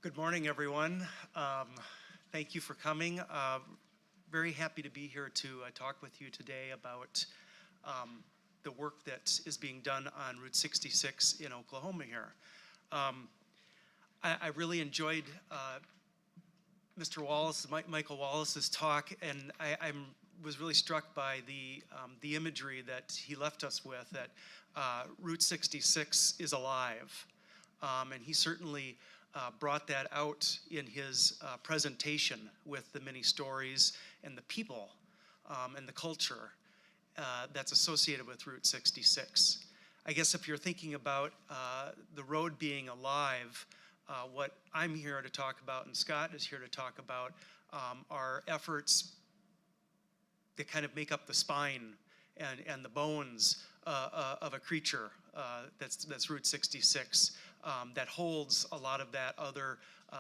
Good morning, everyone. Thank you for coming. Very happy to be here to talk with you today about the work that is being done on Route 66 in Oklahoma here. I really enjoyed Mr. Wallace, Michael Wallace's talk, and I was really struck by the imagery that he left us with, that Route 66 is alive. And he certainly brought that out in his presentation with the many stories and the people and the culture that's associated with Route 66. I guess if you're thinking about the road being alive, what I'm here to talk about and Scott is here to talk about are efforts that kind of make up the spine and the bones of a creature that's Route 66 that holds a lot of that other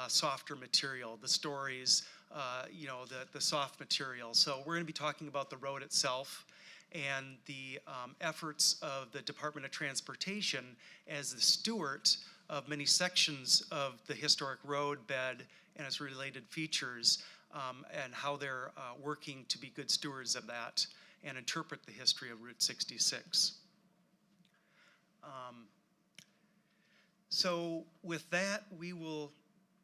softer material, the stories, the soft material. So we're going to be talking about the road itself and the efforts of the Department of Transportation as the steward of many sections of the historic roadbed and its related features, and how they're working to be good stewards of that and interpret the history of Route 66. So with that, we will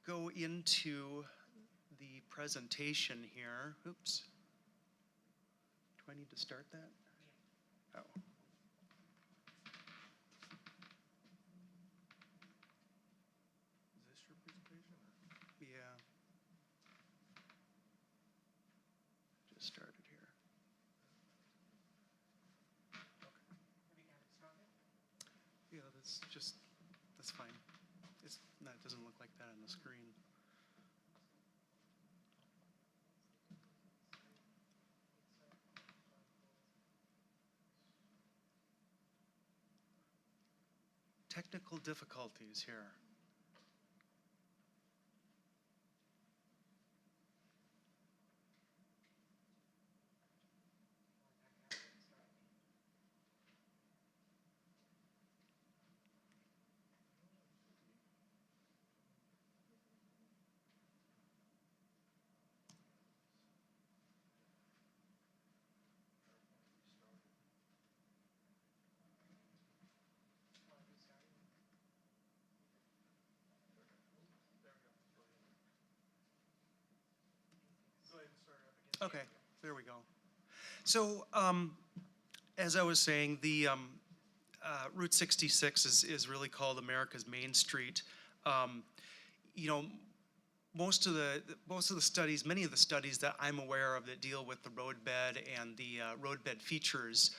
go into the presentation here. Oops. Do I need to start that? Oh. Is this your presentation? Yeah. Just started here. Okay. Have you got it started? Yeah, that's fine. It doesn't look like that on the screen. Technical difficulties here. Okay, there we go. So, as I was saying, the Route 66 is really called America's Main Street. Most of the studies, many of the studies that I'm aware of that deal with the roadbed and the roadbed features,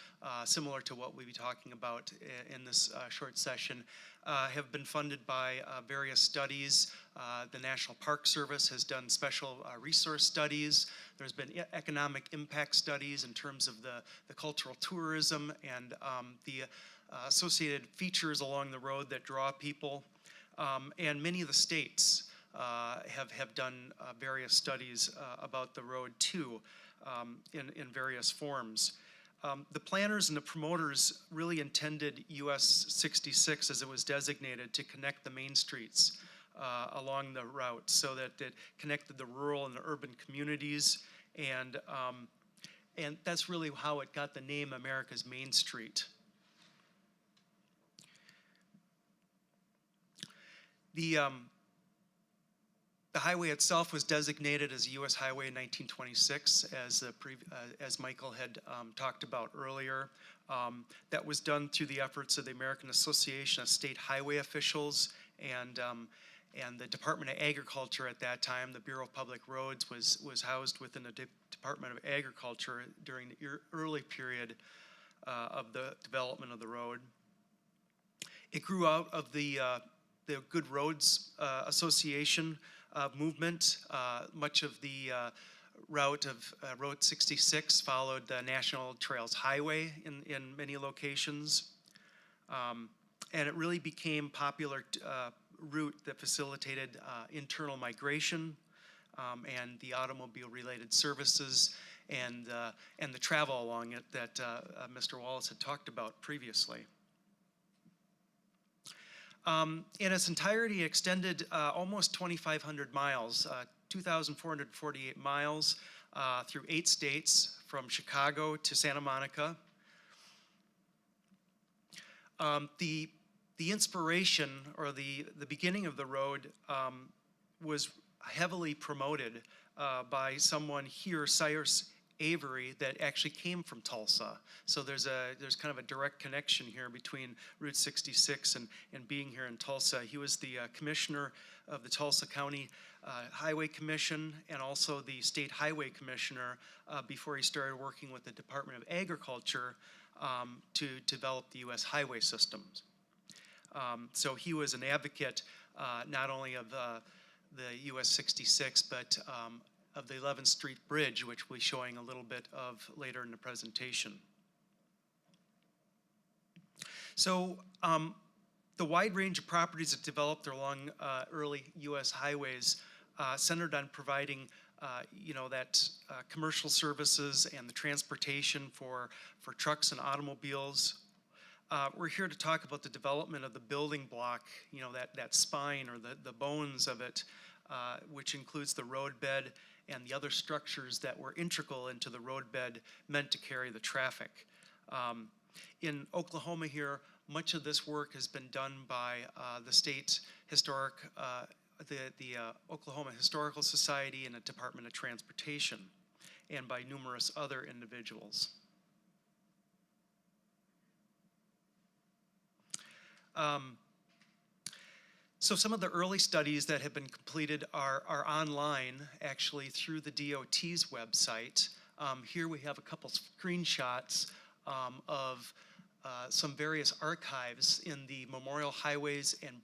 similar to what we'll be talking about in this short session, have been funded by various studies. The National Park Service has done special resource studies. There's been economic impact studies in terms of the cultural tourism and the associated features along the road that draw people. And many of the states have done various studies about the road too, in various forms. The planners and the promoters really intended US 66 as it was designated to connect the main streets along the route so that it connected the rural and the urban communities, and that's really how it got the name America's Main Street. The highway itself was designated as a U.S. highway in 1926, as Michael had talked about earlier. That was done through the efforts of the American Association of State Highway Officials and the Department of Agriculture at that time. The Bureau of Public Roads was housed within the Department of Agriculture during the early period of the development of the road. It grew out of the Good Roads Association movement. Much of the route of Route 66 followed the National Trails Highway in many locations. And it really became popular route that facilitated internal migration and the automobile-related services and the travel along it that Mr. Wallace had talked about previously. In its entirety, it extended almost 2,500 miles, 2,448 miles through 8 states, from Chicago to Santa Monica. The inspiration, or the beginning of the road, was heavily promoted by someone here, Cyrus Avery, that actually came from Tulsa. So there's kind of a direct connection here between Route 66 and being here in Tulsa. He was the commissioner of the Tulsa County Highway Commission and also the State Highway Commissioner before he started working with the Department of Agriculture to develop the U.S. highway systems. So he was an advocate not only of the US 66, but of the 11th Street Bridge, which we'll be showing a little bit of later in the presentation. So the wide range of properties that developed along early US highways centered on providing that commercial services and the transportation for trucks and automobiles. We're here to talk about the development of the building block, that spine or the bones of it, which includes the roadbed and the other structures that were integral into the roadbed meant to carry the traffic. In Oklahoma here, much of this work has been done by the state historic, the Oklahoma Historical Society and the Department of Transportation, and by numerous other individuals. So some of the early studies that have been completed are online, actually, through the DOT's website. Here we have a couple screenshots of some various archives in the Memorial Highways and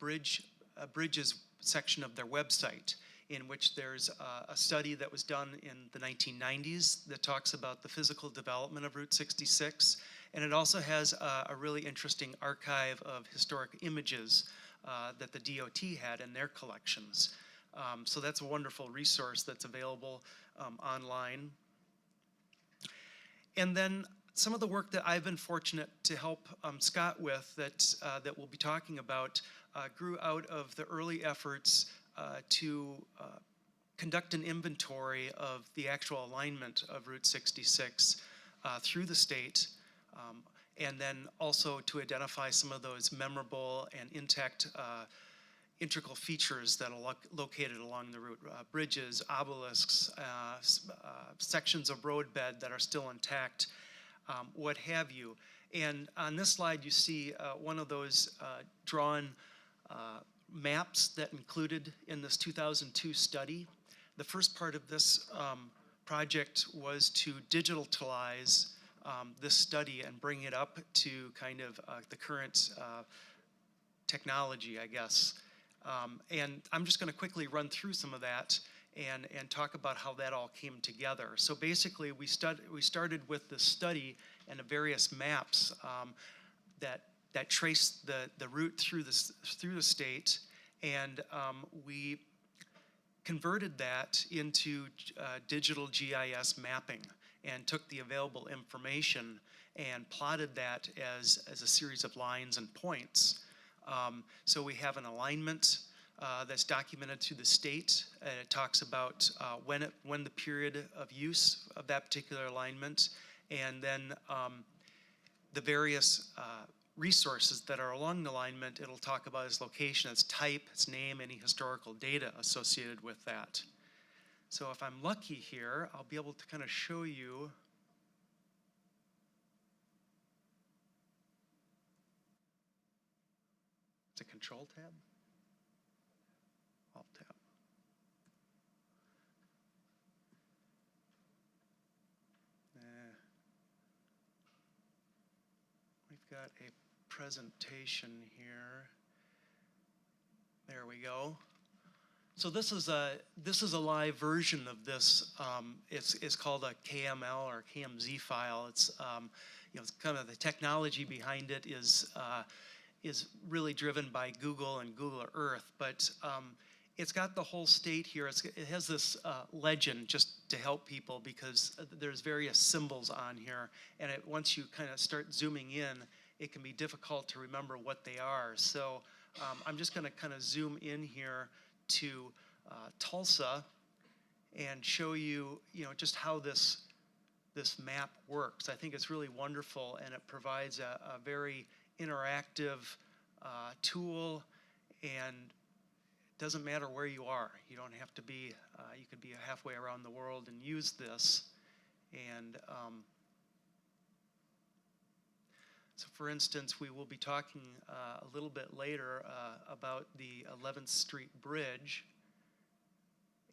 Bridges section of their website, in which there's a study that was done in the 1990s that talks about the physical development of Route 66. And it also has a really interesting archive of historic images that the DOT had in their collections. So that's a wonderful resource that's available online. And then some of the work that I've been fortunate to help Scott with that we'll be talking about grew out of the early efforts to conduct an inventory of the actual alignment of Route 66 through the state, and then also to identify some of those memorable and intact integral features that are located along the route, bridges, obelisks, sections of roadbed that are still intact, what have you. And on this slide you see one of those drawn maps that included in this 2002 study. The first part of this project was to digitalize this study and bring it up to kind of the current technology, I guess. And I'm just going to quickly run through some of that and talk about how that all came together. So basically, we started with the study and the various maps that trace the route through the state, and we converted that into digital GIS mapping and took the available information and plotted that as a series of lines and points. So we have an alignment that's documented through the state. It talks about when the period of use of that particular alignment, and then the various resources that are along the alignment. It'll talk about its location, its type, its name, any historical data associated with that. So if I'm lucky here, I'll be able to kind of show you it's a Control tab? Alt tab. We've got a presentation here. There we go. So this is a live version of this. It's called a KML or KMZ file. It's it's kind of the technology behind it is really driven by Google and Google Earth, but it's got the whole state here. It has this legend just to help people because there's various symbols on here, and once you kind of start zooming in, it can be difficult to remember what they are. So I'm just going to kind of zoom in here to Tulsa and show you, just how this map works. I think it's really wonderful, and it provides a very interactive tool, and it doesn't matter where you are. You don't have to be, you could be halfway around the world and use this. And so for instance, we will be talking a little bit later about the 11th Street Bridge,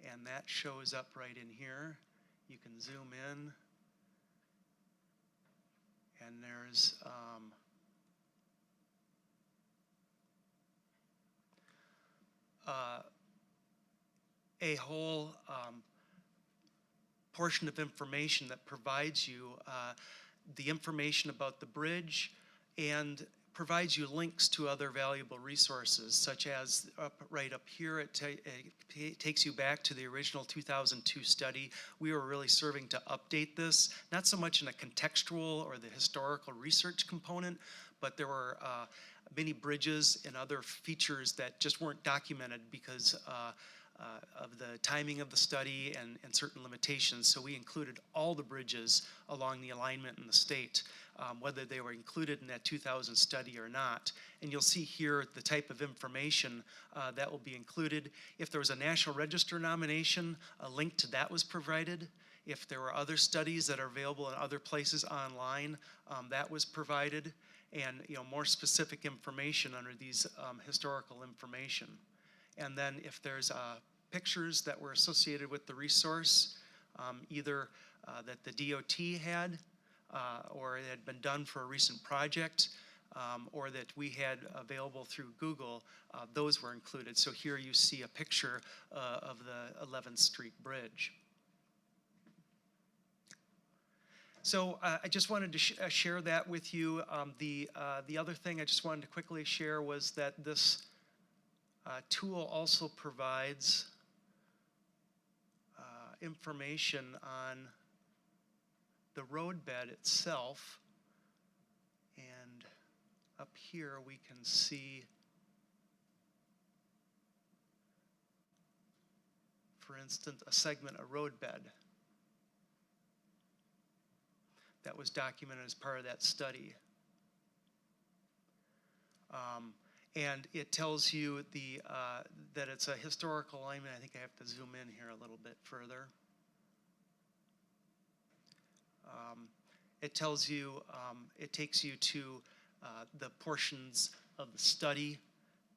and that shows up right in here. You can zoom in, and there's a whole portion of information that provides you the information about the bridge and provides you links to other valuable resources, such as right up here, it takes you back to the original 2002 study. We were really serving to update this, not so much in a contextual or the historical research component, but there were many bridges and other features that just weren't documented because of the timing of the study and certain limitations. So we included all the bridges along the alignment in the state, whether they were included in that 2000 study or not. And you'll see here the type of information that will be included. If there was a National Register nomination, a link to that was provided. If there were other studies that are available in other places online, that was provided. And more specific information under these historical information. And then if there's pictures that were associated with the resource, either that the DOT had, or it had been done for a recent project, or that we had available through Google, those were included. So here you see a picture of the 11th Street Bridge. So I just wanted to share that with you. The other thing I just wanted to quickly share was that this tool also provides information on the roadbed itself. And up here we can see, for instance, a segment of roadbed that was documented as part of that study. And it tells you that it's a historical alignment. I think I have to zoom in here a little bit further. It tells you, it takes you to the portions of the study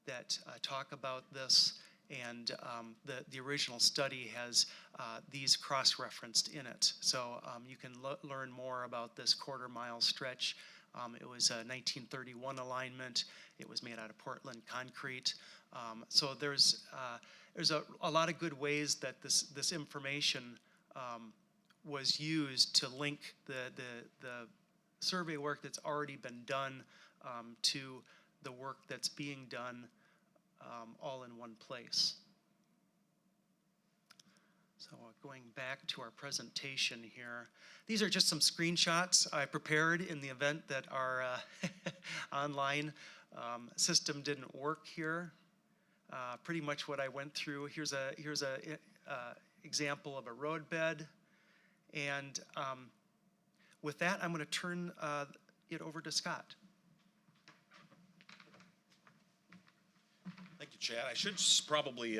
that talk about this, and the original study has these cross-referenced in it. So you can learn more about this quarter-mile stretch. It was a 1931 alignment. It was made out of Portland concrete. So there's a lot of good ways that this information was used to link the survey work that's already been done to the work that's being done all in one place. So going back to our presentation here, these are just some screenshots I prepared in the event that our online system didn't work here. Pretty much what I went through. Here's a example of a roadbed, and with that, I'm going to turn it over to Scott. Thank you, Chad. I should probably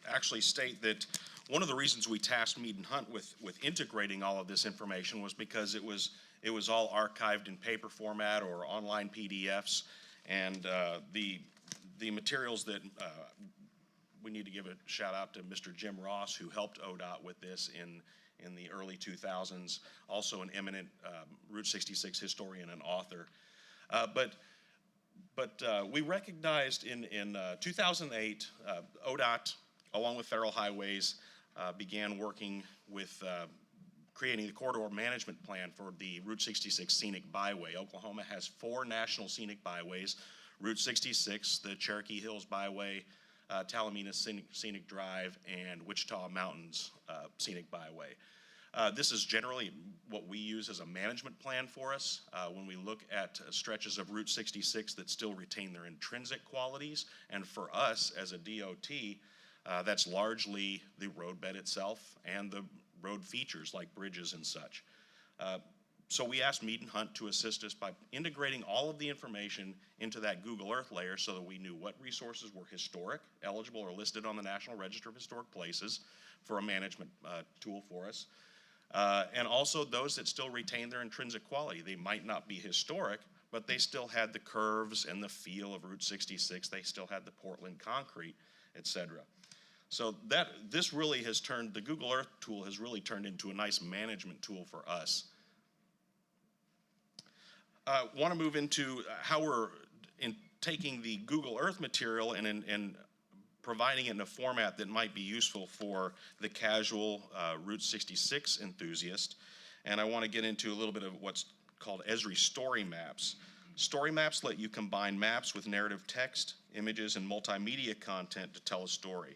actually state that one of the reasons we tasked Mead and Hunt with integrating all of this information was because it was all archived in paper format or online PDFs, and the materials that we need to give a shout out to Mr. Jim Ross, who helped ODOT with this in the early 2000s, also an eminent Route 66 historian and author. But we recognized in 2008, ODOT, along with Federal Highways, began working with creating the corridor management plan for the Route 66 scenic byway. Oklahoma has 4 national scenic byways: Route 66, the Cherokee Hills Byway, Talamina Scenic Drive, and Wichita Mountains Scenic Byway. This is generally what we use as a management plan for us when we look at stretches of Route 66 that still retain their intrinsic qualities. And for us as a DOT, that's largely the roadbed itself and the road features like bridges and such. So we asked Mead & Hunt to assist us by integrating all of the information into that Google Earth layer so that we knew what resources were historic, eligible, or listed on the National Register of Historic Places for a management tool for us. And also those that still retain their intrinsic quality. They might not be historic, but they still had the curves and the feel of Route 66. They still had the Portland concrete, etc. So this really has turned, the Google Earth tool has really turned into a nice management tool for us. Want to move into how we're taking the Google Earth material and providing it in a format that might be useful for the casual Route 66 enthusiast. And I want to get into a little bit of what's called ESRI story maps. Story maps let you combine maps with narrative text, images, and multimedia content to tell a story.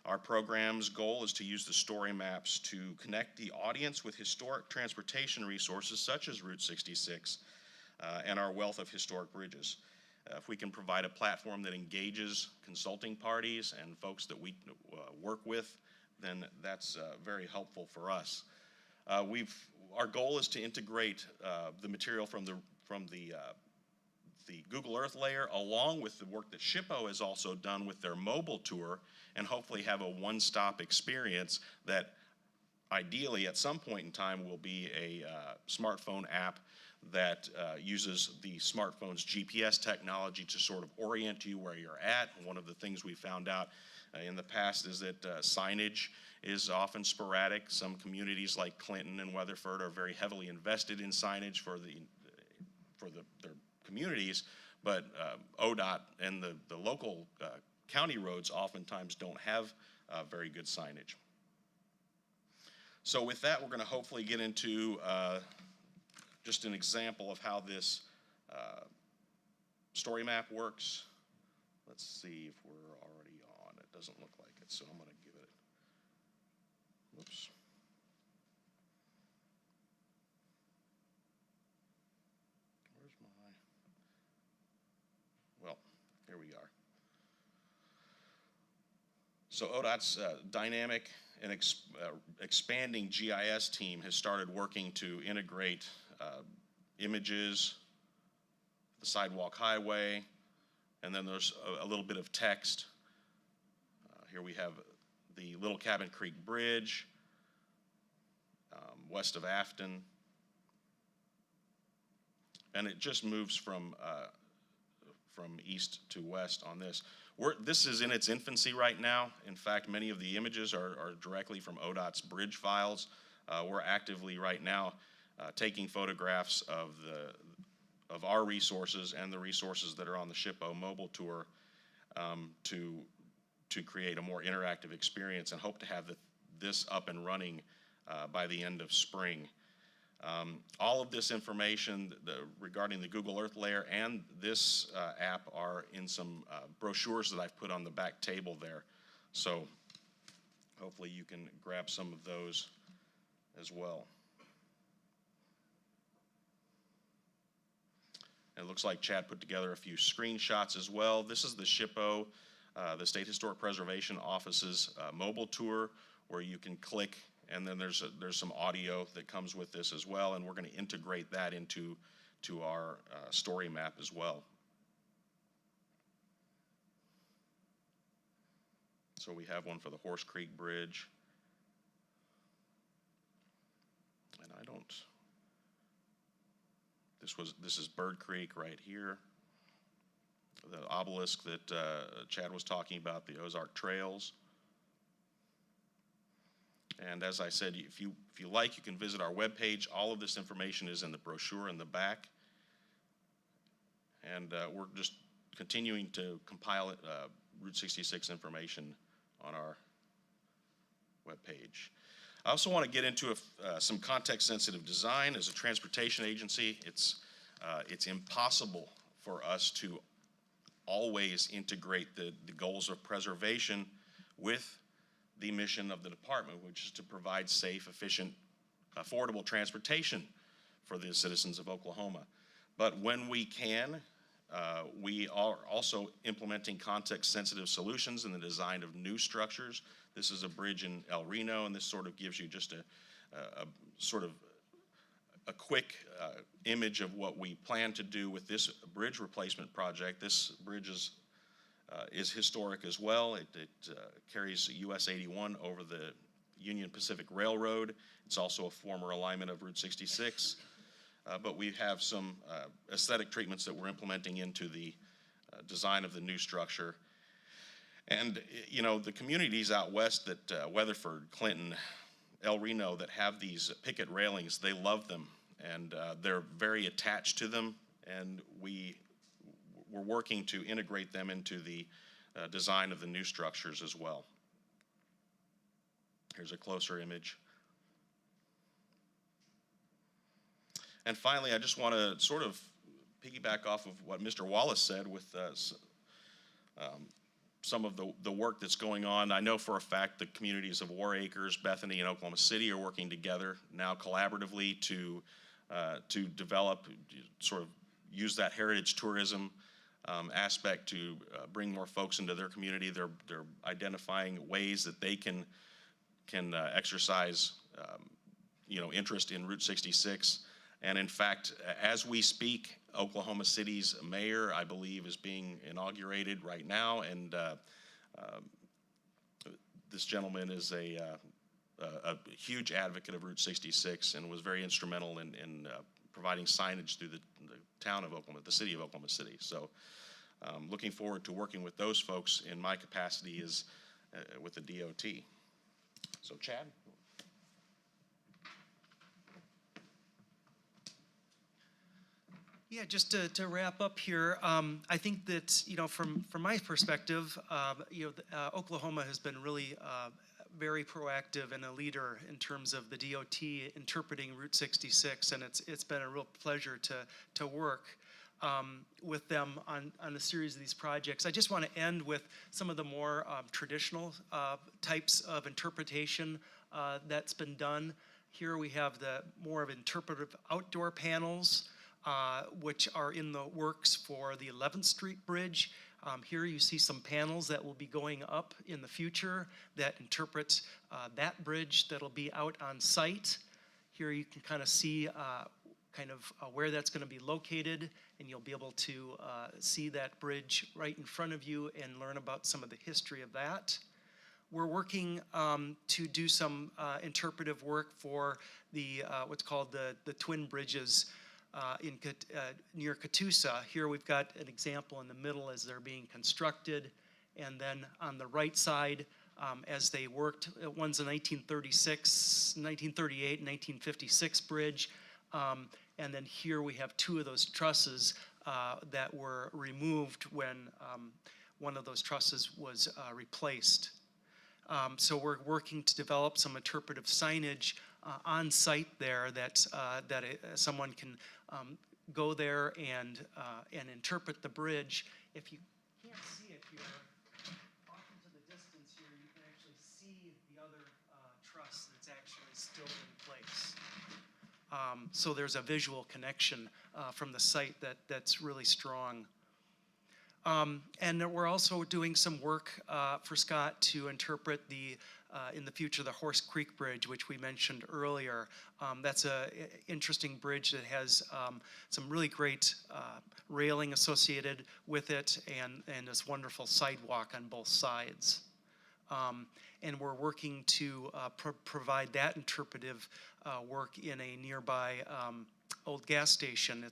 Our program's goal is to use the story maps to connect the audience with historic transportation resources such as Route 66 and our wealth of historic bridges. If we can provide a platform that engages consulting parties and folks that we work with, then that's very helpful for us. Our goal is to integrate the material from the Google Earth layer along with the work that SHPO has also done with their mobile tour, and hopefully have a one-stop experience that ideally at some point in time will be a smartphone app that uses the smartphone's GPS technology to sort of orient you where you're at. One of the things we found out in the past is that signage is often sporadic. Some communities like Clinton and Weatherford are very heavily invested in signage for their communities, but ODOT and the local county roads oftentimes don't have very good signage. So with that, we're going to hopefully get into just an example of how this story map works. Let's see if we're already on. It doesn't look like it, so I'm going to give it. Whoops. Where's my? Well, here we are. So ODOT's dynamic and expanding GIS team has started working to integrate images, the sidewalk highway, and then there's a little bit of text. Here we have the Little Cabin Creek Bridge, west of Afton. And it just moves from east to west on this. This is in its infancy right now. In fact, many of the images are directly from ODOT's bridge files. We're actively right now taking photographs of our resources and the resources that are on the SHPO mobile tour to create a more interactive experience, and hope to have this up and running by the end of spring. All of this information regarding the Google Earth layer and this app are in some brochures that I've put on the back table there. So hopefully you can grab some of those as well. It looks like Chad put together a few screenshots as well. This is the SHPO, the State Historic Preservation Office's mobile tour, where you can click, and then there's some audio that comes with this as well, and we're going to integrate that into our story map as well. So we have one for the Horse Creek Bridge, and this is Bird Creek right here. The obelisk that Chad was talking about, the Ozark Trails. And as I said, if you like, you can visit our webpage. All of this information is in the brochure in the back. And we're just continuing to compile Route 66 information on our webpage. I also want to get into some context-sensitive design. As a transportation agency, it's impossible for us to always integrate the goals of preservation with the mission of the department, which is to provide safe, efficient affordable transportation for the citizens of Oklahoma. But when we can, we are also implementing context-sensitive solutions in the design of new structures. This is a bridge in El Reno, and this sort of gives you just a quick image of what we plan to do with this bridge replacement project. This bridge is historic as well. It carries US 81 over the Union Pacific Railroad. It's also a former alignment of Route 66. But we have some aesthetic treatments that we're implementing into the design of the new structure. And, you know, the communities out west that Weatherford, Clinton, El Reno that have these picket railings, they love them, and they're very attached to them, and we're working to integrate them into the design of the new structures as well. Here's a closer image. And finally, I just want to sort of piggyback off of what Mr. Wallace said with some of the work that's going on. I know for a fact the communities of War Acres, Bethany, and Oklahoma City are working together now collaboratively to develop, sort of use that heritage tourism aspect to bring more folks into their community. They're identifying ways that they can exercise interest in Route 66. And in fact, as we speak, Oklahoma City's mayor, I believe, is being inaugurated right now, and this gentleman is a huge advocate of Route 66 and was very instrumental in providing signage through the town of Oklahoma, the city of Oklahoma City. So looking forward to working with those folks in my capacity as with the DOT. So Chad? Yeah, just to wrap up here, I think that, you know, from my perspective, Oklahoma has been really very proactive and a leader in terms of the DOT interpreting Route 66, and it's been a real pleasure to work with them on a series of these projects. I just want to end with some of the more traditional types of interpretation that's been done. Here we have the more of interpretive outdoor panels, which are in the works for the 11th Street Bridge. Here you see some panels that will be going up in the future that interpret that bridge that'll be out on site. Here you can kind of see where that's going to be located, and you'll be able to see that bridge right in front of you and learn about some of the history of that. We're working to do some interpretive work for the what's called the Twin Bridges near Catoosa. Here we've got an example in the middle as they're being constructed, and then on the right side as they worked, one's a 1936, 1938, 1956 bridge, and then here we have two of those trusses that were removed when one of those trusses was replaced. So we're working to develop some interpretive signage on site there that someone can go there and interpret the bridge. If you can't see it here, off into the distance here, you can actually see the other truss that's actually still in place. So there's a visual connection from the site that's really strong. And we're also doing some work for Scott to interpret in the future, the Horse Creek Bridge, which we mentioned earlier. That's an interesting bridge that has some really great railing associated with it and this wonderful sidewalk on both sides. And we're working to provide that interpretive work in a nearby old gas station.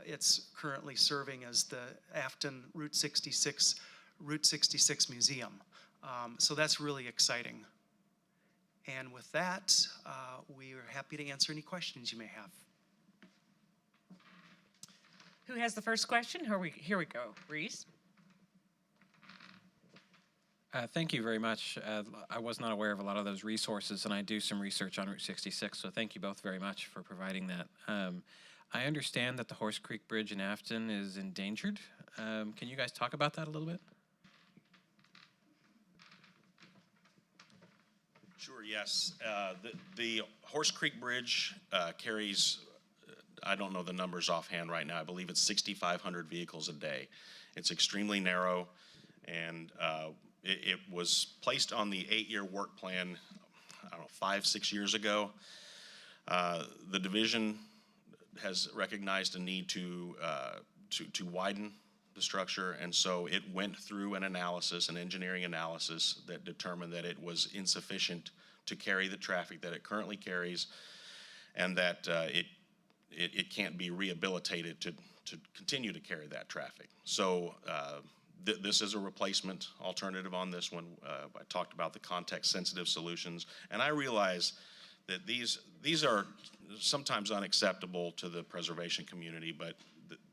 It's currently serving as the Afton Route 66 Museum. So that's really exciting. And with that, we are happy to answer any questions you may have. Who has the first question? Here we go. Reese? Thank you very much. I was not aware of a lot of those resources, and I do some research on Route 66, so thank you both very much for providing that. I understand that the Horse Creek Bridge in Afton is endangered. Can you guys talk about that a little bit? Sure, yes. The Horse Creek Bridge carries, I don't know the numbers offhand right now, I believe it's 6,500 vehicles a day. It's extremely narrow, and it was placed on the 8-year work plan, I don't know, 5-6 years ago. The division has recognized a need to widen the structure, and so it went through an analysis, an engineering analysis that determined that it was insufficient to carry the traffic that it currently carries, and that it can't be rehabilitated to continue to carry that traffic. So this is a replacement alternative on this one. I talked about the context-sensitive solutions, and I realize that these are sometimes unacceptable to the preservation community, but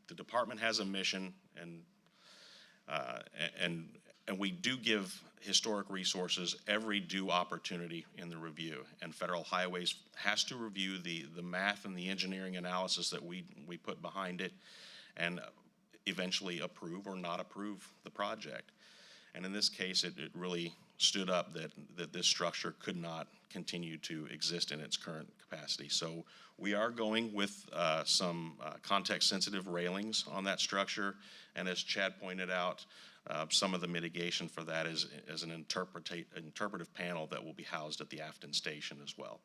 the department has a mission, and we do give historic resources every due opportunity in the review. And Federal Highways has to review the math and the engineering analysis that we put behind it, and eventually approve or not approve the project. And in this case, it really stood up that this structure could not continue to exist in its current capacity. So we are going with some context-sensitive railings on that structure, and as Chad pointed out, some of the mitigation for that is an interpretive panel that will be housed at the Afton station as well.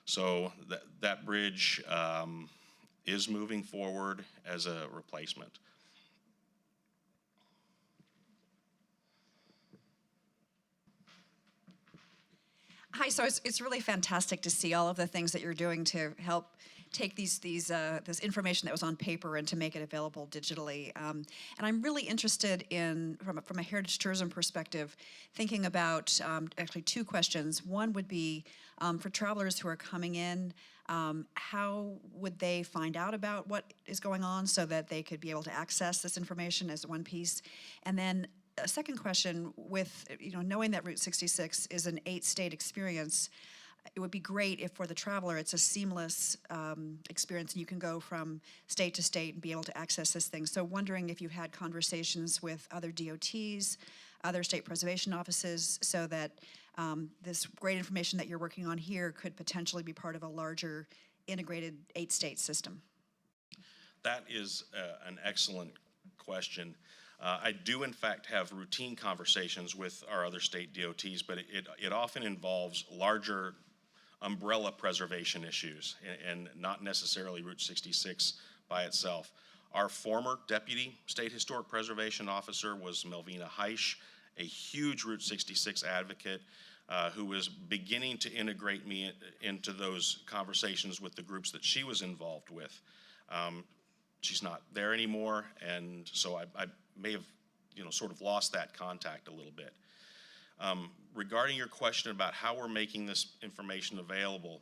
So that bridge is moving forward as a replacement. Hi, so it's really fantastic to see all of the things that you're doing to help take this information that was on paper and to make it available digitally. And I'm really interested in, from a heritage tourism perspective, thinking about actually two questions. One would be for travelers who are coming in, how would they find out about what is going on so that they could be able to access this information as one piece? And then a second question, with knowing that Route 66 is an 8-state experience, it would be great if for the traveler it's a seamless experience and you can go from state to state and be able to access this thing. So wondering if you've had conversations with other DOTs, other state preservation offices, so that this great information that you're working on here could potentially be part of a larger integrated 8-state system. That is an excellent question. I do, in fact, have routine conversations with our other state DOTs, but it often involves larger umbrella preservation issues and not necessarily Route 66 by itself. Our former Deputy State Historic Preservation Officer was Melvina Heisch, a huge Route 66 advocate who was beginning to integrate me into those conversations with the groups that she was involved with. She's not there anymore, and so I may have, sort of lost that contact a little bit. Regarding your question about how we're making this information available,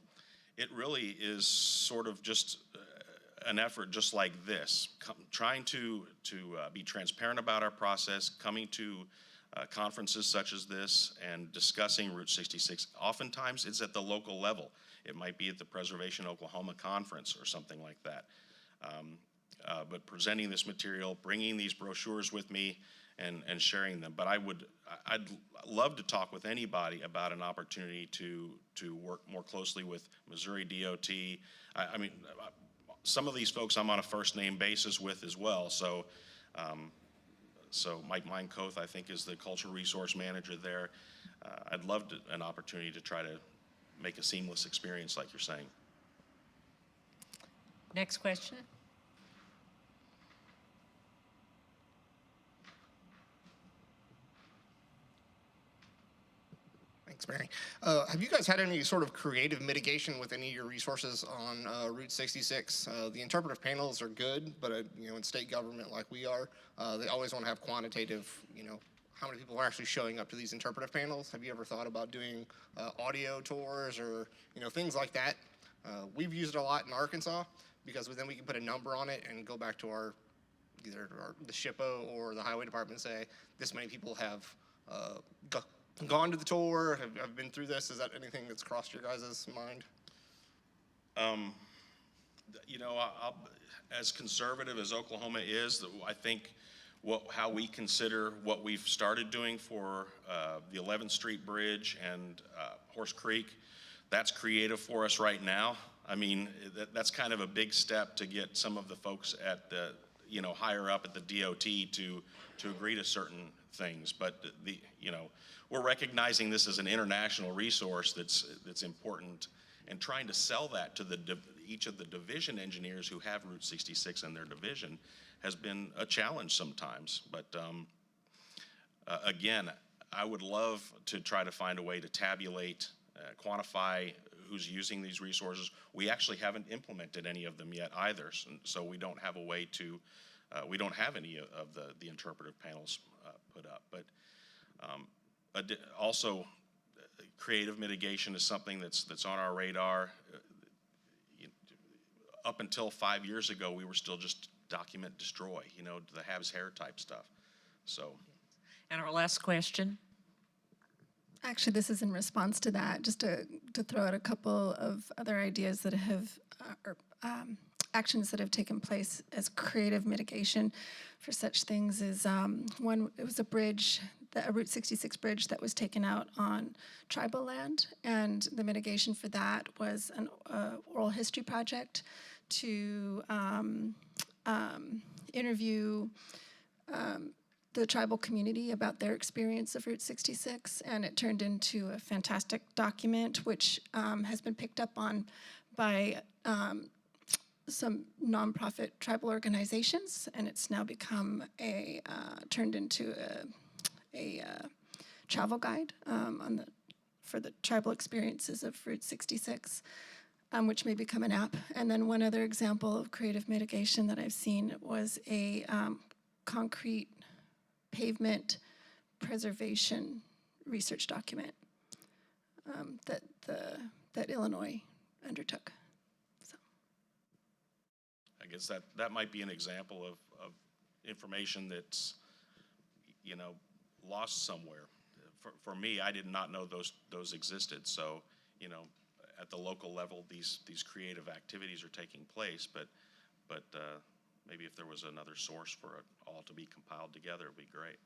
it really is sort of just an effort just like this, trying to be transparent about our process, coming to conferences such as this and discussing Route 66. Oftentimes it's at the local level. It might be at the Preservation Oklahoma Conference or something like that. But presenting this material, bringing these brochures with me, and sharing them. But I'd love to talk with anybody about an opportunity to work more closely with Missouri DOT. I mean, some of these folks I'm on a first name basis with as well. So Mike Meinkoth, I think, is the cultural resource manager there. I'd love an opportunity to try to make a seamless experience like you're saying. Next question. Thanks, Mary. Have you guys had any sort of creative mitigation with any of your resources on Route 66? The interpretive panels are good, but in state government like we are, they always want to have quantitative, how many people are actually showing up to these interpretive panels. Have you ever thought about doing audio tours or, things like that? We've used it a lot in Arkansas because then we can put a number on it and go back to either the SHPO or the highway department and say, this many people have gone to the tour, have been through this. Is that anything that's crossed your guys' mind? As conservative as Oklahoma is, I think how we consider what we've started doing for the 11th Street Bridge and Horse Creek, that's creative for us right now. I mean, that's kind of a big step to get some of the folks at the, you know, higher up at the DOT to agree to certain things. But you know, we're recognizing this as an international resource that's important, and trying to sell that to each of the division engineers who have Route 66 in their division has been a challenge sometimes. But again, I would love to try to find a way to tabulate, quantify who's using these resources. We actually haven't implemented any of them yet either, so we don't have a way to, we don't have any of the interpretive panels put up. But also, creative mitigation is something that's on our radar. Up until 5 years ago, we were still just document destroy, you know, the Habs hair type stuff. So. And our last question. Actually, this is in response to that, just to throw out a couple of other ideas that have, actions that have taken place as creative mitigation for such things is, one, it was a bridge, a Route 66 bridge that was taken out on tribal land, and the mitigation for that was an oral history project to interview the tribal community about their experience of Route 66, and it turned into a fantastic document which has been picked up on by some nonprofit tribal organizations, and it's now become turned into a travel guide for the tribal experiences of Route 66, which may become an app. And then one other example of creative mitigation that I've seen was a concrete pavement preservation research document that Illinois undertook. So. I guess that might be an example of information that's, you know, lost somewhere. For me, I did not know those existed. So, you know, at the local level, these creative activities are taking place. But maybe if there was another source for it all to be compiled together, it'd be great.